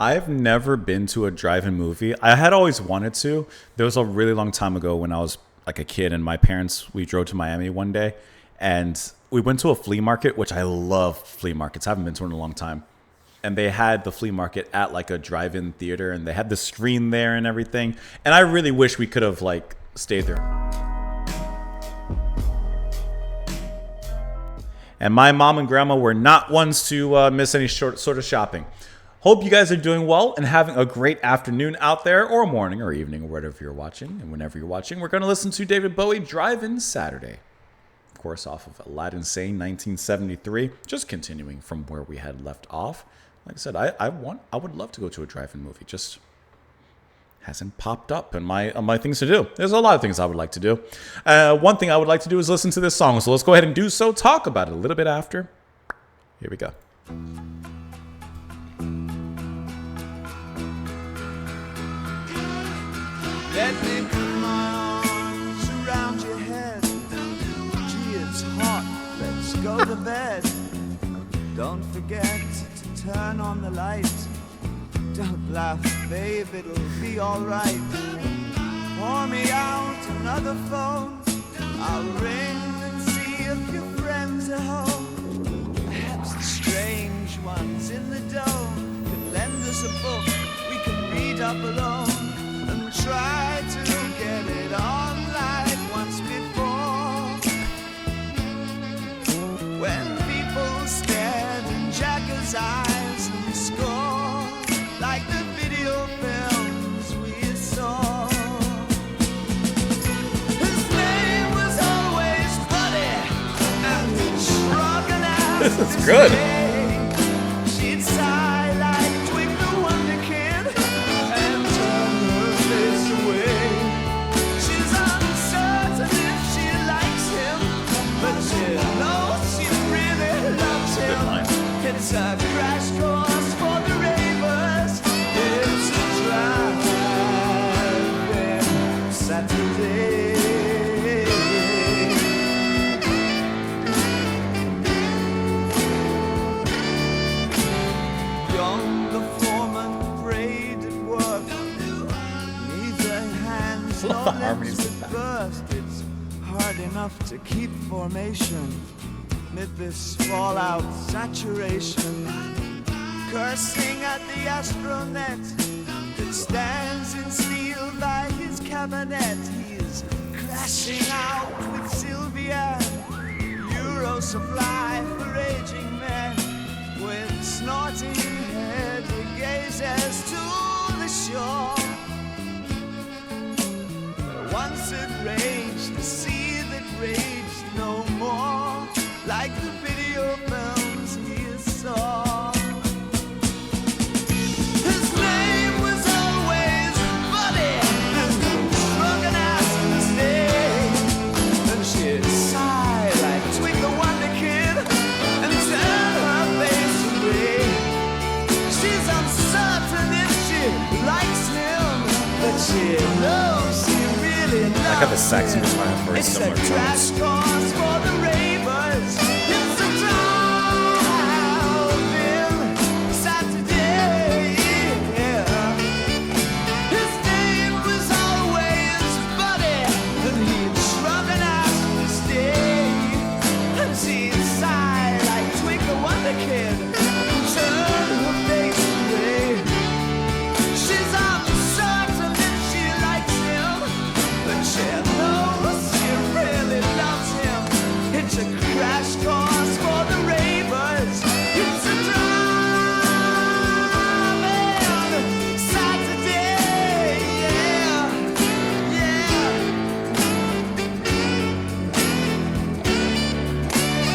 I've never been to a drive-in movie. I had always wanted to. There was a really long time ago when I was like a kid, and my parents, we drove to Miami one day, and we went to a flea market, which I love flea markets. I haven't been to one in a long time. And they had the flea market at like a drive-in theater, and they had the screen there and everything. And I really wish we could have like stayed there. And my mom and grandma were not ones to miss any sort of shopping. Hope you guys are doing well and having a great afternoon out there, or morning or evening, or whatever you're watching. And whenever you're watching, we're going to listen to David Bowie, Drive-In Saturday. Of course, off of Aladdin Sane, 1973. Just continuing from where we had left off. Like I said, I would love to go to a drive-in movie. Just hasn't popped up in my things to do. There's a lot of things I would like to do. One thing I would like to do is listen to this song. So let's go ahead and do so. Talk about it a little bit after. Here we go. Let me put my arms around your head. Gee, it's hot, let's go to bed. Don't forget to turn on the light. Don't laugh, babe, it'll be alright. Pour me out another phone. I'll ring and see if your friends are home. Perhaps the strange ones in the dome can lend us a book we can read up alone. Try to get it on like once before. When people stared in Jagger's eyes and score like the video films we saw. His name was always Buddy, and he'd shrug and ask. This is good. She'd sigh like Twig the Wonder Kid and turn her face away. She's uncertain if she likes him, but she knows she really loves him. It's a crash course for the ravers. It's a drive-in Saturday. Young the foreman prayed at work. Neither hands nor lips at first. It's hard enough to keep formation amid this fallout saturation. Cursing at the astronaut that stands in steel by his cabinet. He's crashing out with Sylvia. Euro supply for aging men. With snorting head he gazes to the shore. Where once it raged, the sea that raged no more. Like the video films he saw. His name was always Buddy, drunk and ass in the stage. And she'd sigh like Twig the Wonder Kid and turn her face away. She's uncertain if she likes him, but she knows she really loves him. I got the sax in my head for It's similar a crash tones. course for the ravers. It's a drive-in Saturday. Yeah. His name was always Buddy, and he'd shrug and ask to stay. And she'd sigh like Twig the Wonder Kid and turn her face away. She's uncertain if she likes him, but she knows she really loves him. It's a crash course for the ravers. It's a drive-in Saturday. Yeah, yeah.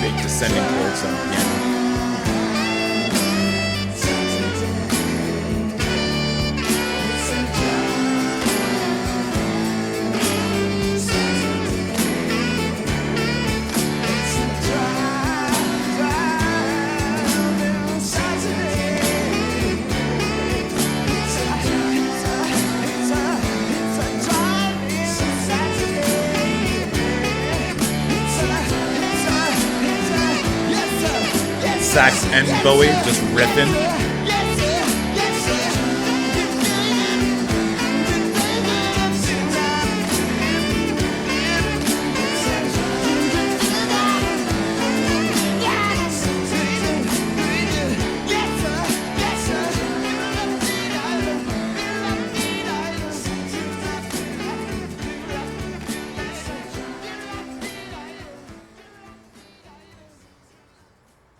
Big descending chords on the piano. Sax and Bowie just riffing.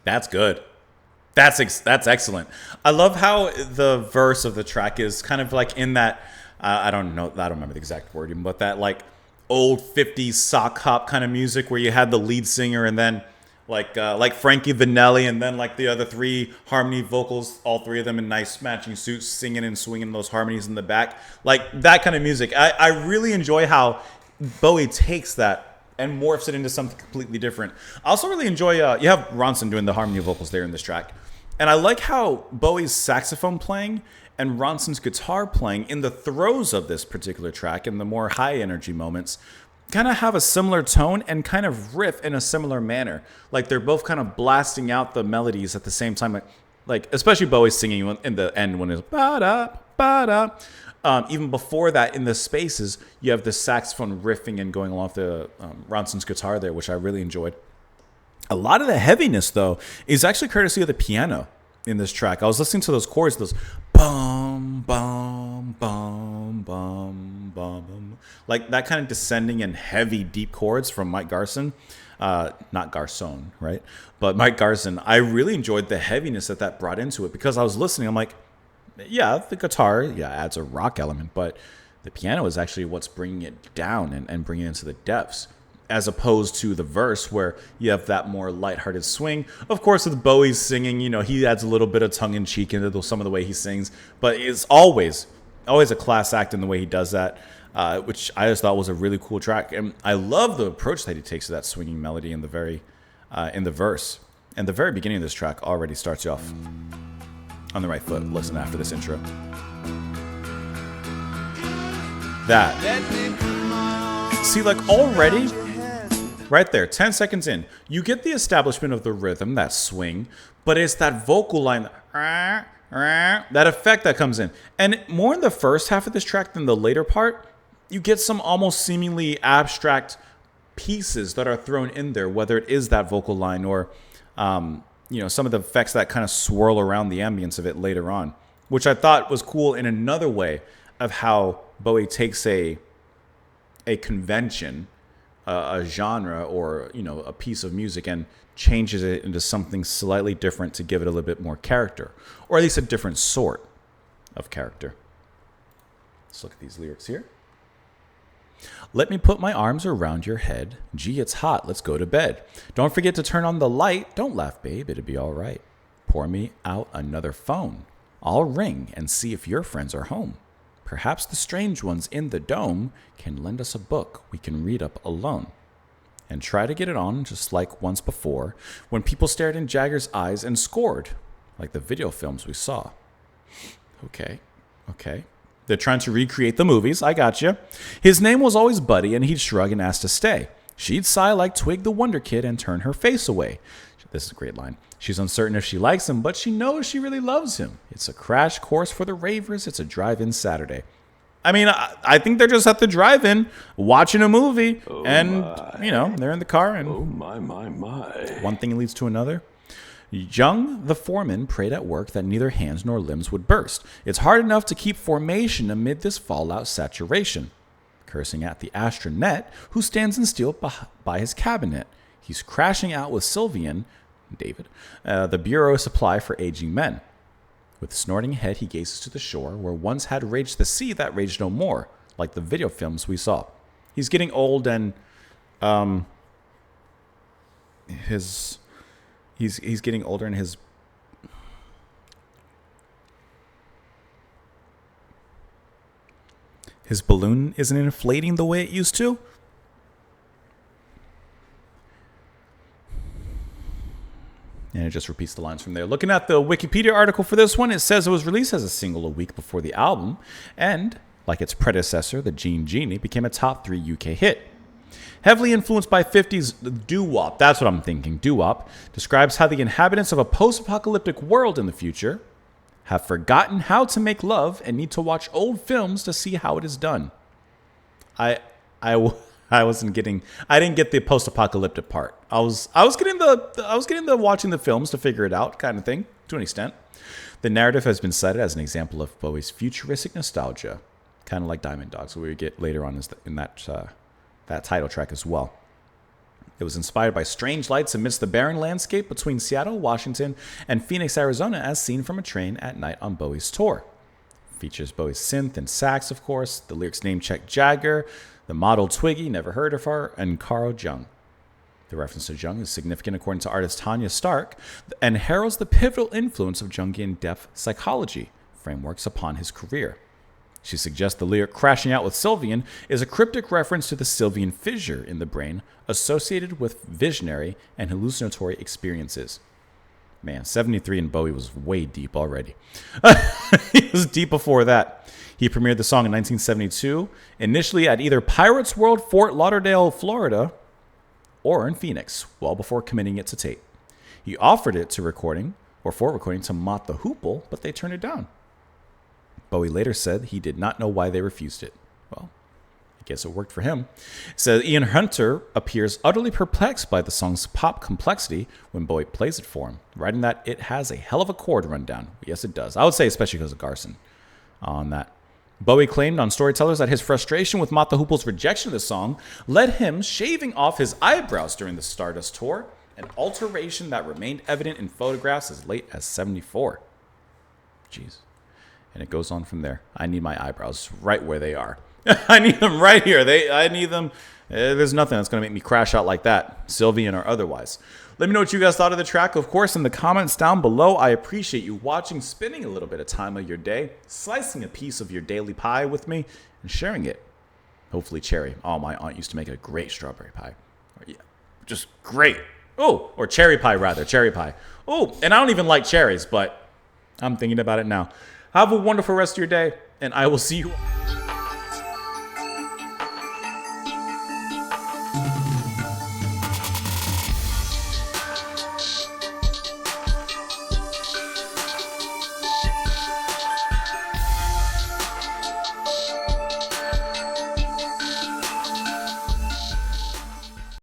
That's good. That's excellent. I love how the verse of the track is kind of like in that I don't know, I don't remember the exact wording, but that like old 50s sock hop kind of music where you had the lead singer and then like Frankie Vanelli and then like the other three harmony vocals, all three of them in nice matching suits, singing and swinging those harmonies in the back, like that kind of music. I really enjoy how Bowie takes that and morphs it into something completely different. I also really enjoy you have Ronson doing the harmony vocals there in this track. And I like how Bowie's saxophone playing and Ronson's guitar playing in the throes of this particular track, in the more high energy moments, kind of have a similar tone and kind of riff in a similar manner. Like they're both kind of blasting out the melodies at the same time. Like especially Bowie singing in the end when it's ba-da, ba-da. Even before that, in the spaces, you have the saxophone riffing and going along with the Ronson's guitar there, which I really enjoyed. A lot of the heaviness, though, is actually courtesy of the piano in this track. I was listening to those chords, those bum, bum, bum, bum, bum, like that kind of descending and heavy, deep chords from Mike Garson. Not Garson, right? But Mike Garson. I really enjoyed the heaviness that brought into it because I was listening. I'm like, yeah, the guitar, adds a rock element, but the piano is actually what's bringing it down and bringing it into the depths, as opposed to the verse where you have that more lighthearted swing. Of course, with Bowie's singing, he adds a little bit of tongue-in-cheek into some of the way he sings, but it's always a class act in the way he does that, which I just thought was a really cool track. And I love the approach that he takes to that swinging melody in the verse. And the very beginning of this track already starts you off on the right foot. Listen after this intro. That. See, like already, right there, 10 seconds in, you get the establishment of the rhythm, that swing, but it's that vocal line, that effect that comes in. And more in the first half of this track than the later part, you get some almost seemingly abstract pieces that are thrown in there, whether it is that vocal line or some of the effects that kind of swirl around the ambience of it later on, which I thought was cool in another way of how Bowie takes a convention, a genre, or a piece of music and changes it into something slightly different to give it a little bit more character, or at least a different sort of character. Let's look at these lyrics here. Let me put my arms around your head. Gee, it's hot. Let's go to bed. Don't forget to turn on the light. Don't laugh, babe. It'll be all right. Pour me out another phone. I'll ring and see if your friends are home. Perhaps the strange ones in the dome can lend us a book we can read up alone. And try to get it on just like once before, when people stared in Jagger's eyes and scored, like the video films we saw. Okay. They're trying to recreate the movies. I got you. His name was always Buddy, and he'd shrug and ask to stay. She'd sigh like Twig the Wonder Kid and turn her face away. This is a great line. She's uncertain if she likes him, but she knows she really loves him. It's a crash course for the ravers. It's a drive-in Saturday. I mean, I think they're just at the drive-in watching a movie, they're in the car, and my. One thing leads to another. Young, the foreman, prayed at work that neither hands nor limbs would burst. It's hard enough to keep formation amid this fallout saturation. Cursing at the astronet, who stands in steel by his cabinet. He's crashing out with Sylvian, David, the bureau supply for aging men. With snorting head, he gazes to the shore, where once had raged the sea that raged no more, like the video films we saw. He's getting old, and He's getting older, and his balloon isn't inflating the way it used to. And it just repeats the lines from there. Looking at the Wikipedia article for this one, it says it was released as a single a week before the album, and like its predecessor, the Gene Genie, became a top 3 UK hit. Heavily influenced by 50s doo-wop, that's what I'm thinking, doo-wop, describes how the inhabitants of a post-apocalyptic world in the future have forgotten how to make love and need to watch old films to see how it is done. I didn't get the post-apocalyptic part. I was getting the watching the films to figure it out kind of thing to an extent. The narrative has been cited as an example of Bowie's futuristic nostalgia, kind of like Diamond Dogs, where we get later on in that title track as well. It was inspired by strange lights amidst the barren landscape between Seattle, Washington, and Phoenix, Arizona, as seen from a train at night on Bowie's tour. Features Bowie's synth and sax, of course. The lyrics name check Jagger, the model Twiggy, never heard of her, and Carl Jung. The reference to Jung is significant according to artist Tanya Stark and heralds the pivotal influence of Jungian depth psychology frameworks upon his career. She suggests the lyric crashing out with Sylvian is a cryptic reference to the Sylvian fissure in the brain associated with visionary and hallucinatory experiences. Man, 73 and Bowie was way deep already. He was deep before that. He premiered the song in 1972, initially at either Pirates World, Fort Lauderdale, Florida, or in Phoenix, well before committing it to tape. He offered it to recording, or for recording, to Mott the Hoople, but they turned it down. Bowie later said he did not know why they refused it. Well, I guess it worked for him. It says Ian Hunter appears utterly perplexed by the song's pop complexity when Bowie plays it for him, writing that it has a hell of a chord rundown. Yes, it does. I would say especially because of Garson on that. Bowie claimed on Storytellers that his frustration with Mott the Hoople's rejection of the song led him shaving off his eyebrows during the Stardust tour, an alteration that remained evident in photographs as late as 74. Jeez. And it goes on from there. I need my eyebrows right where they are. I need them right here. I need them. There's nothing that's going to make me crash out like that, Sylvian or otherwise. Let me know what you guys thought of the track, of course, in the comments down below. I appreciate you watching, spending a little bit of time of your day, slicing a piece of your daily pie with me, and sharing it. Hopefully cherry. Oh, my aunt used to make a great strawberry pie. Yeah, just great. Oh, or cherry pie, rather. Cherry pie. Oh, and I don't even like cherries, but I'm thinking about it now. Have a wonderful rest of your day, and I will see you.